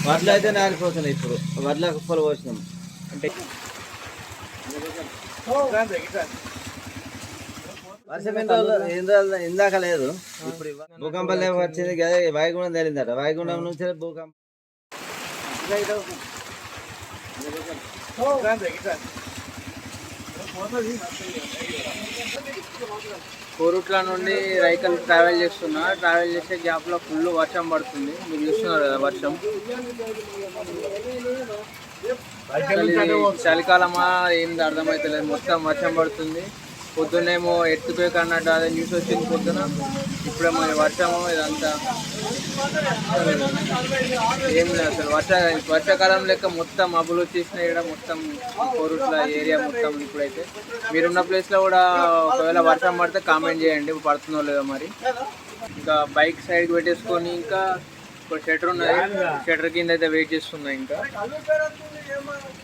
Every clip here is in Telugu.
వడ్లు అయితే నారిపోతున్నాయి. ఇప్పుడు వడ్ల కుప్పలు పోసినాం అంటే వర్షం ఇందాక లేదు. ఇప్పుడు భూకంపం వచ్చింది కదా, వాయుగుండం తేలిందట. వాయుగుండం నుంచి భూకంపం కోరుట్ల నుండి రైకల్ ట్రావెల్ చేస్తున్నా. ట్రావెల్ చేసే గ్యాప్లో ఫుల్ వర్షం పడుతుంది. మీరు చూస్తున్నారు కదా వర్షం. చలికాలమా ఏంది అర్థమవుతలేదు, మొత్తం వర్షం పడుతుంది. పొద్దున్నేమో ఎత్తుపేక అన్నట్టు అదే న్యూస్ వచ్చింది పొద్దున. ఇప్పుడేమో వర్షము ఇదంతా ఏం లేదు అసలు. వర్షాకాలం లెక్క మొత్తం మబ్బులు వచ్చేసినాయి ఇక్కడ మొత్తం కోరుట్ల ఏరియా మొత్తం. ఇప్పుడైతే మీరున్న ప్లేస్లో కూడా ఒకవేళ వర్షం పడితే కామెంట్ చేయండి, పడుతుందో లేదో మరి. ఇంకా బైక్ సైడ్కి పెట్టేసుకొని ఇంకా ఇప్పుడు షటర్ ఉన్నది, షటర్ కింద అయితే వెయిట్ చేస్తున్నా. ఇంకా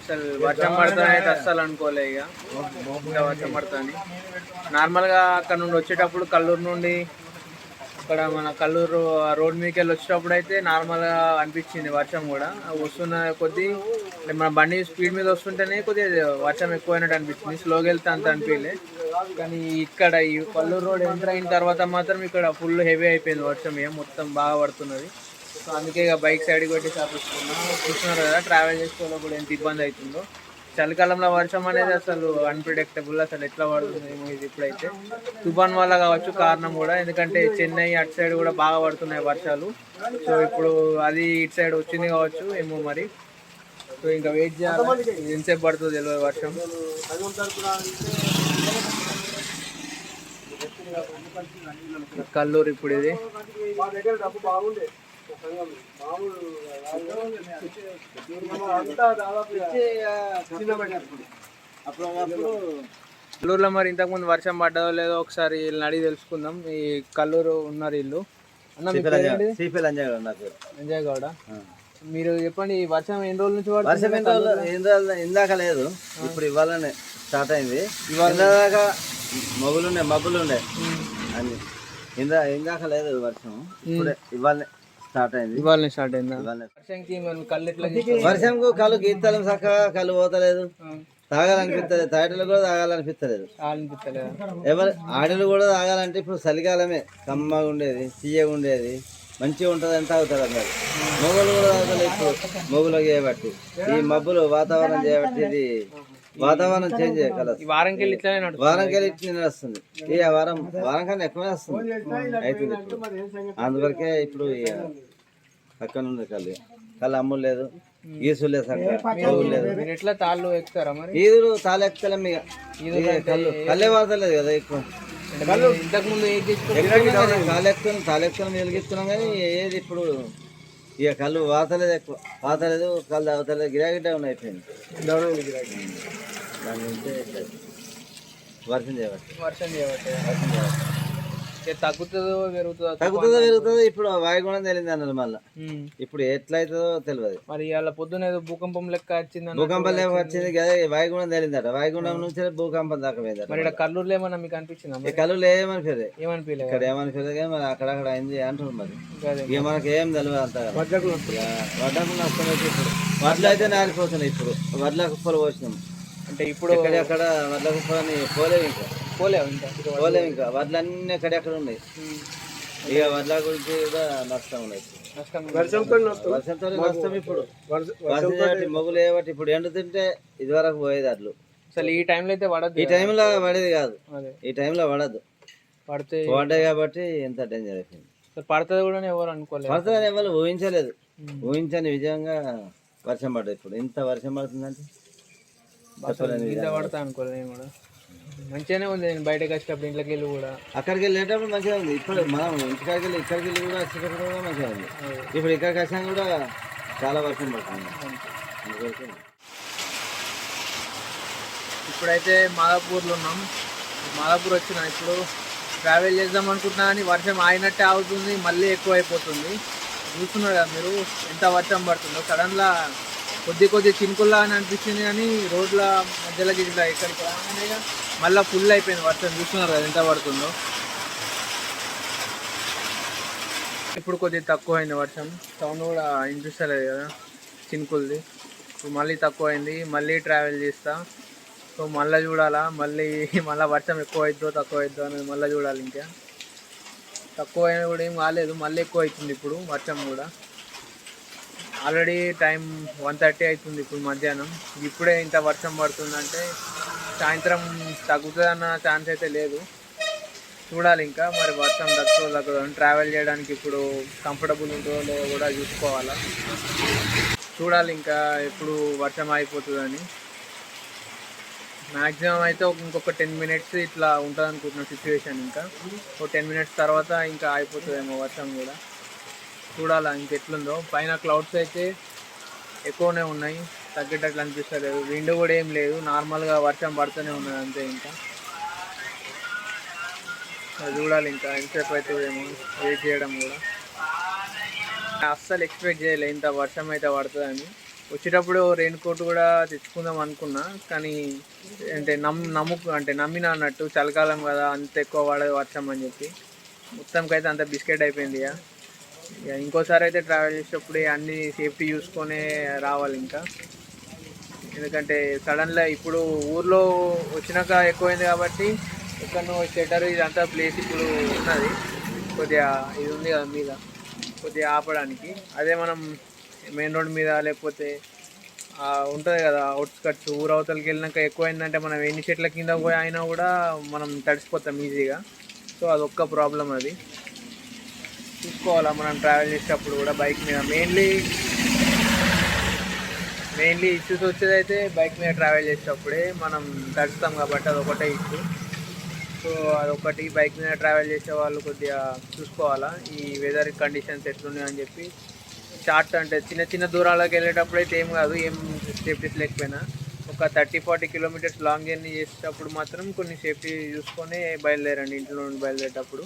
అసలు వర్షం పడతా అయితే అస్సలు అనుకోలే ఇక ఇంకా వర్షం పడతా అని. నార్మల్గా అక్కడ నుండి వచ్చేటప్పుడు కల్లూరు నుండి ఇక్కడ మన కల్లూరు రోడ్ మీదకి వెళ్ళి వచ్చేటప్పుడు అయితే నార్మల్గా అనిపించింది వర్షం కూడా. వస్తున్న కొద్దీ మన బండి స్పీడ్ మీద వస్తుంటేనే కొద్దిగా వర్షం ఎక్కువైనట్టు అనిపించింది. స్లోగా వెళ్తే అంత అనిపించలే. కానీ ఇక్కడ ఈ కల్లూరు రోడ్ ఎంటర్ అయిన తర్వాత మాత్రం ఇక్కడ ఫుల్ హెవీ అయిపోయింది వర్షం. ఏం మొత్తం బాగా పడుతున్నది. సో అందుకే ఇక బైక్ సైడ్కి పెట్టి చాపిస్తున్నాం. చూస్తున్నారు కదా ట్రావెల్ చేసుకోవడం ఎంత ఇబ్బంది అవుతుందో. చలికాలంలో వర్షం అనేది అసలు అన్ప్రిడిక్టబుల్. అసలు ఎట్లా పడుతుందేమో ఇది. ఇప్పుడైతే తుఫాన్ వల్ల కావచ్చు కారణం కూడా, ఎందుకంటే చెన్నై అటు సైడ్ కూడా బాగా పడుతున్నాయి వర్షాలు. సో ఇప్పుడు అది ఇటు సైడ్ వచ్చింది కావచ్చు ఏమో మరి. సో ఇంకా వెయిట్ చేయాలి, ఎంతసేపు పడుతుందో తెలియదు వర్షం. కల్లూరు ఇప్పుడు ఇది కల్లూరులో మరి ఇంతకుముందు వర్షం పడ్డదో లేదో ఒకసారి వీళ్ళని అడిగి తెలుసుకుందాం. ఈ కల్లూరు ఉన్నారు వీళ్ళు. అంజయ్ గౌడ, మీరు చెప్పండి ఈ వర్షం ఎన్ని రోజుల నుంచి వర్షం ఇందాక లేదు, ఇప్పుడు ఇవాళనే స్టార్ట్ అయింది. ఇవాళ దాకా మబ్బులు ఉండే అన్ని. ఇందాక లేదు వర్షం, ఇప్పుడే ఇవాళ స్టార్ట్ అయింది. ఇవాళ స్టార్ట్ అయిందా వర్షంకు కళ్ళు గీతలు చక్కగా కళ్ళు పోతలేదు, తాగాలనిపిస్తలేదు. తాటలు కూడా తాగాలనిపిస్తలేదు. ఎవరు ఆడలు కూడా తాగాలంటే ఇప్పుడు చలికాలమే కమ్మగా ఉండేది, తీయగా ఉండేది, మంచిగా ఉంటుంది అని తాగుతారు అందరు. మొగలు కూడా తాగుతారు ఇప్పుడు మొగులు చేయబట్టి, ఈ మబ్బులు వాతావరణం చేయబట్టి. ఇది వాతావరణం చేంజ్ అయ్యే వారంకెళ్ళి ఇట్లనే వస్తుంది. ఈ వారం కన్నా ఎక్కువనే వస్తుంది అవుతుంది. అందువరకే ఇప్పుడు పక్కన ఉంది కళ్ళు అమ్ములు లేదు, ఈసు లేదు, ఎట్లా తాళ్ళు ఎక్కుతారా మరి? ఈదులు తాళ్ళు ఎక్కుతలేం ఇక. కళ్ళే వాడతలేదు కదా ఎక్కువ. ఇంతకు ముందు తాళ్ళు ఎక్కుతున్నాం వెలిగిస్తున్నాం కానీ ఏది ఇప్పుడు ఇక కళ్ళు వాతలేదు, ఎక్కువ వాతలేదు, కళ్ళు తాగుతలేదు. గిరాకీ డౌన్ అయిపోయింది. దాని నుంచే వర్షం చేయబట్టి తగ్గుతుందో పెరుగుతుందో ఇప్పుడు వాయుగుణం తెలియదు అన్నారు. మళ్ళీ ఇప్పుడు ఎట్లయితుందో తెలియదు. మరి ఇలా పొద్దున ఏదో భూకంపం లెక్క వచ్చింది, భూకంపం లెక్క వచ్చింది కదా, వాయుగుణం తెలియదట. వాయుగుణం నుంచి భూకంపం దాకా పోయిందట. మరి ఇక్కడ కల్లూరులో ఏమన్నా మీకు అనిపించింది? కల్లూరులో ఏమనిపించలేదు, ఇక్కడ ఏమనిపించలేదు కానీ మరి అక్కడక్కడ అయింది అంటున్నారు. మరి ఇక మనకి ఏం తెలియదు అంత. వడ్లకు నష్టం అయితే ఇప్పుడు వడ్లు అయితే నారిపోతున్నాయి. ఇప్పుడు వడ్ల కుప్పలు పోసినాం. అంటే ఇప్పుడు ఎక్కడెక్కడ వడ్ల కుప్పని పోలేవు ఇంకా వడ్లన్నీ ఎక్కడెక్కడ ఉన్నాయి. ఇక వడ్ల గురించి కూడా నష్టం ఉన్నాయి. వర్షంతో నష్టం. ఇప్పుడు వర్షం మొగులు ఏబట్టి ఇప్పుడు ఎండుతుంటే ఇది వరకు పోయేది అట్లు. అసలు ఈ టైంలో అయితే పడదు, ఈ టైంలో పడేది కాదు, ఈ టైంలో పడద్దు. పడ్డాయి కాబట్టి ఎంత డేంజర్ అయిపోయింది. పడుతుంది కూడా ఎవరు అనుకోలేదు, పడుతుందని ఎవరు ఊహించలేదు. ఊహించని విజయంగా వర్షం పడ్డది. ఇప్పుడు ఇంత వర్షం పడుతుందంటే పడతా అనుకోలేదు. నేను కూడా మంచిగానే ఉంది. నేను బయటకు వచ్చేటప్పుడు ఇంట్లోకి వెళ్ళి కూడా అక్కడికి వెళ్ళేటప్పుడు మంచిగా ఉంది. ఇప్పుడు మనం ఇంటికాడికి వెళ్ళి ఇక్కడికి వెళ్ళి కూడా వచ్చేటప్పుడు కూడా మంచిగా ఉంది. ఇప్పుడు ఇక్కడికి వచ్చాక కూడా చాలా వర్షం పడుతుంది. ఇప్పుడైతే మాదాపూర్లో ఉన్నాం. మాదాపూర్ వచ్చిన ఇప్పుడు ట్రావెల్ చేద్దాం అనుకుంటున్నా కానీ వర్షం ఆగినట్టే అవుతుంది, మళ్ళీ ఎక్కువ అయిపోతుంది. చూస్తున్నారు కదా మీరు ఎంత వర్షం పడుతుందో. సడన్గా కొద్ది చినుకుల్లా అని అనిపించింది కానీ రోడ్ల మధ్యలోకి ఇట్లా ఇక్కడికి రాగానే మళ్ళీ ఫుల్ అయిపోయింది వర్షం. చూస్తున్నారు కదా ఎంత పడుతుందో. ఇప్పుడు కొద్దిగా తక్కువ అయింది వర్షం, సౌండ్ కూడా వినిపిస్తలేదు కదా. చినుకులది. ఇప్పుడు మళ్ళీ తక్కువైంది, మళ్ళీ ట్రావెల్ చేస్తా. సో మళ్ళీ చూడాలా, మళ్ళీ వర్షం ఎక్కువ అవుతుందో తక్కువ అవుతుందో అనేది మళ్ళీ చూడాలి. ఇంకా తక్కువ అయినా కూడా ఏం కాలేదు, మళ్ళీ ఎక్కువ అవుతుంది ఇప్పుడు వర్షం కూడా. ఆల్రెడీ టైం 1:30 అవుతుంది ఇప్పుడు మధ్యాహ్నం. ఇప్పుడే ఇంత వర్షం పడుతుందంటే సాయంత్రం తగ్గుతుందన్న ఛాన్స్ అయితే లేదు. చూడాలి ఇంకా మరి వర్షం తగ్గదు. ట్రావెల్ చేయడానికి ఇప్పుడు కంఫర్టబుల్ ఉంటుందో లేదో కూడా చూసుకోవాలా. చూడాలి ఇంకా ఎప్పుడు వర్షం అయిపోతుందని. మ్యాక్సిమం అయితే ఇంకొక 10 మినిట్స్ ఇట్లా ఉంటుంది అనుకుంటున్న సిచ్యువేషన్. ఇంకా ఒక 10 మినిట్స్ తర్వాత ఇంకా అయిపోతుందేమో వర్షం కూడా. చూడాలా ఇంకెట్లుందో. పైన క్లౌడ్స్ అయితే ఎక్కువనే ఉన్నాయి, తగ్గేటట్లు అనిపిస్తలేదు. విండ్ కూడా ఏం లేదు, నార్మల్గా వర్షం పడుతూనే ఉన్నది అంతే. ఇంకా చూడాలి ఇంకా ఎంతసేపు అవుతుందేమో వెయిట్ చేయడం కూడా. అస్సలు ఎక్స్పెక్ట్ చేయలే ఇంత వర్షం అయితే పడుతుందని. వచ్చేటప్పుడు రెయిన్ కోట్ కూడా తెచ్చుకుందాం అనుకున్నా, కానీ అంటే నమ్మిన అన్నట్టు చలికాలం కదా అంత ఎక్కువ పడదు వర్షం అని చెప్పి మొత్తంకైతే అంత బిస్కెట్ అయిపోయింది. ఇక ఇంకోసారి అయితే ట్రావెల్ చేసేటప్పుడు అన్నీ సేఫ్టీ చూసుకొనే రావాలి ఇంకా. ఎందుకంటే సడన్గా ఇప్పుడు ఊర్లో వచ్చినాక ఎక్కువైంది కాబట్టి ఎక్కడో షెటర్ ఇదంతా ప్లేస్ ఇప్పుడు ఉన్నది, కొద్దిగా ఇది ఉంది కదా మీద కొద్దిగా ఆపడానికి. అదే మనం మెయిన్ రోడ్ మీద లేకపోతే ఉంటుంది కదా అవుట్స్కట్స్, ఊరవతలకి వెళ్ళినాక ఎక్కువైందంటే మనం ఎన్ని చెట్ల కింద పోయి అయినా కూడా మనం తడిసిపోతాం ఈజీగా. సో అదొక్క ప్రాబ్లం. అది చూసుకోవాలా మనం ట్రావెల్ చేసేటప్పుడు కూడా. బైక్ మీద మెయిన్లీ ఇష్యూస్ వచ్చేది అయితే బైక్ మీద ట్రావెల్ చేసేటప్పుడే మనం తడుస్తాం కాబట్టి అదొకటే ఇష్యూ. సో అదొకటి. బైక్ మీద ట్రావెల్ చేసే వాళ్ళు కొద్దిగా చూసుకోవాలా ఈ వెదర్ కండిషన్స్ ఎట్లున్నాయి అని చెప్పి. షార్ట్ అంటే చిన్న దూరాలకు వెళ్ళేటప్పుడు అయితే ఏం కాదు, ఏం సేఫ్టీస్ లేకపోయినా. ఒక 30-40 కిలోమీటర్స్ లాంగ్ జర్నీ చేసేటప్పుడు మాత్రం కొన్ని సేఫ్టీ చూసుకొని బయలుదేరండి ఇంట్లో నుండి బయలుదేరేటప్పుడు.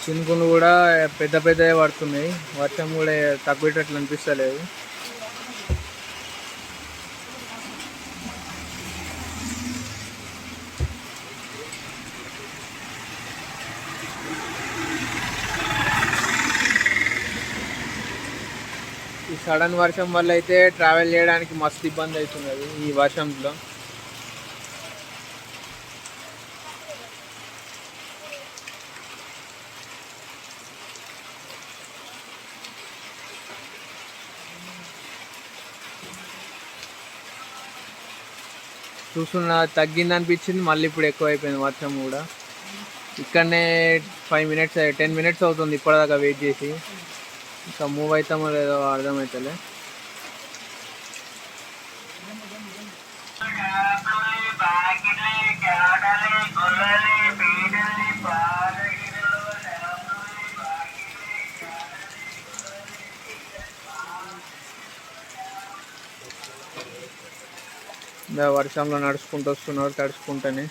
చినుకులు కూడా పెద్ద పెద్దగా పడుతున్నాయి. వర్షం కూడా తగ్గేటట్లు అనిపిస్తలేదు. ఈ సడన్ వర్షం వల్ల అయితే ట్రావెల్ చేయడానికి మస్తు ఇబ్బంది అవుతున్నది ఈ వర్షంలో. చూస్తున్నా తగ్గింది అనిపించింది, మళ్ళీ ఇప్పుడు ఎక్కువ అయిపోయింది వర్షం కూడా. ఇక్కడనే 5 minutes 10 minutes అవుతుంది ఇప్పటిదాకా వెయిట్ చేసి. ఇంకా మూవ్ అవుతామో లేదో అర్థమవుతలే. వర్షంలో నడుచుకుంటూ వస్తున్నారు తడుచుకుంటానే.